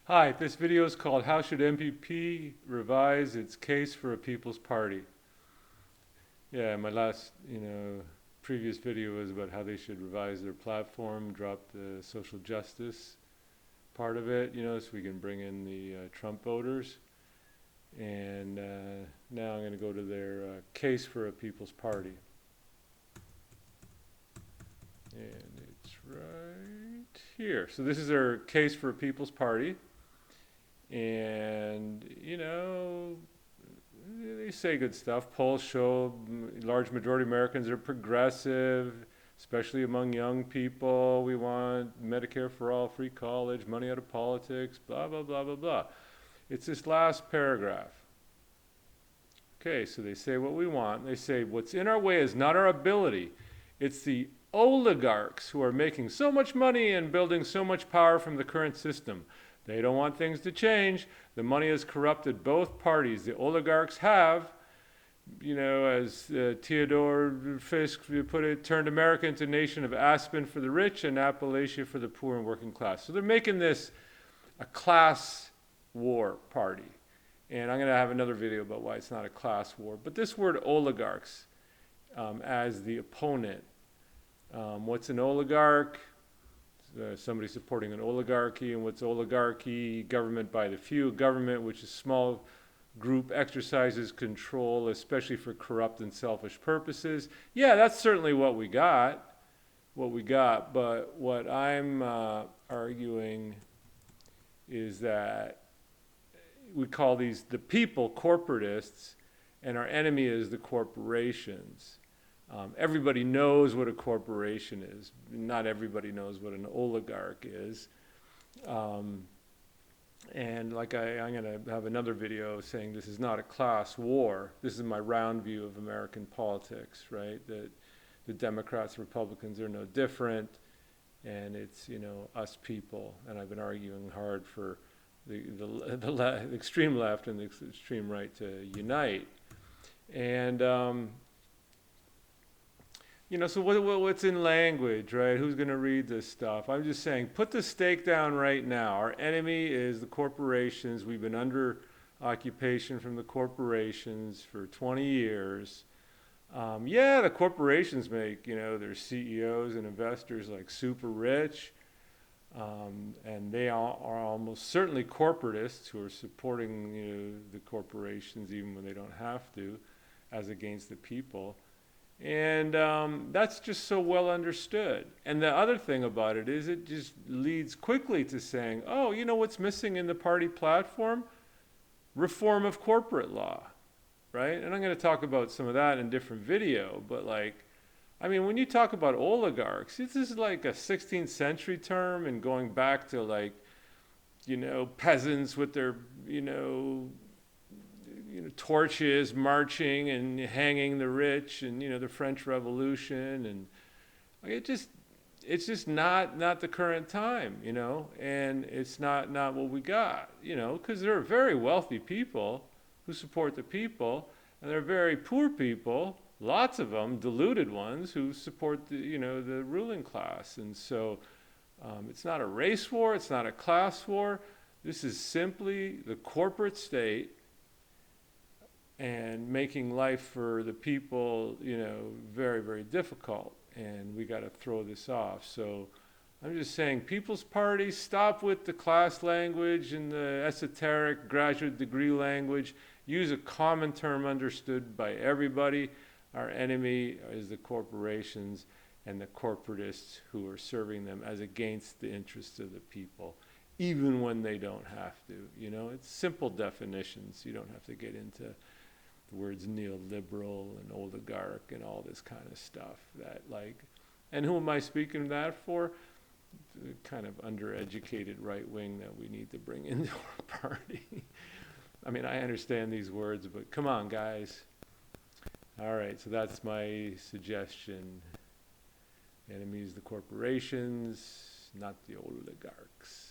Hi, this video is called How Should MPP Revise Its Case for a People's Party? Yeah, my last, previous video was about how they should revise their platform, drop the social justice part of it, so we can bring in the Trump voters. And now I'm going to go to their case for a People's Party. And it's right here. So this is their case for a People's Party. And they say good stuff. Polls show large majority of Americans are progressive, especially among young people. We want Medicare for all, free college, money out of politics, blah blah blah blah blah. It's this last paragraph. Okay, so they say what we want. They say what's in our way is not our ability, it's the oligarchs who are making so much money and building so much power from the current system. They don't want things to change. The money has corrupted both parties. The oligarchs have, as Theodore Fisk put it, turned America into a nation of Aspen for the rich and Appalachia for the poor and working class. So they're making this a class war party. And I'm going to have another video about why it's not a class war. But this word oligarchs as the opponent. What's an oligarch? Somebody supporting an oligarchy. And what's oligarchy? Government by the few. Government, which is small group, exercises control, especially for corrupt and selfish purposes. Yeah, that's certainly what we got. But what I'm arguing is that we call these the people corporatists, and our enemy is the corporations. Everybody knows what a corporation is. Not everybody knows what an oligarch is. And like I'm going to have another video saying this is not a class war. This is my round view of American politics, right? That the Democrats and Republicans are no different, and it's, us people. And I've been arguing hard for the extreme left and the extreme right to unite. And so what's in language, right? Who's going to read this stuff? I'm just saying, put the stake down right now. Our enemy is the corporations. We've been under occupation from the corporations for 20 years. The corporations make, their CEOs and investors like super rich. And they are almost certainly corporatists who are supporting, the corporations even when they don't have to, as against the people. And that's just so well understood. And the other thing about it is it just leads quickly to saying, oh, what's missing in the party platform? Reform of corporate law, right? And I'm going to talk about some of that in a different video. But when you talk about oligarchs, this is like a 16th century term, and going back to peasants with their, torches marching and hanging the rich, and the French Revolution, and it's just not the current time, and it's not what we got, because there are very wealthy people who support the people, and there are very poor people, lots of them, deluded ones, who support the ruling class. And so it's not a race war, it's not a class war. This is simply the corporate state and making life for the people, very, very difficult. And we got to throw this off. So I'm just saying, People's Party, stop with the class language and the esoteric graduate degree language. Use a common term understood by everybody. Our enemy is the corporations and the corporatists who are serving them as against the interests of the people, even when they don't have to. It's simple definitions. You don't have to get into the words neoliberal and oligarch and all this kind of stuff. And who am I speaking that for? The kind of undereducated right wing that we need to bring into our party. I understand these words, but come on, guys. All right, so that's my suggestion. Enemies, the corporations, not the oligarchs.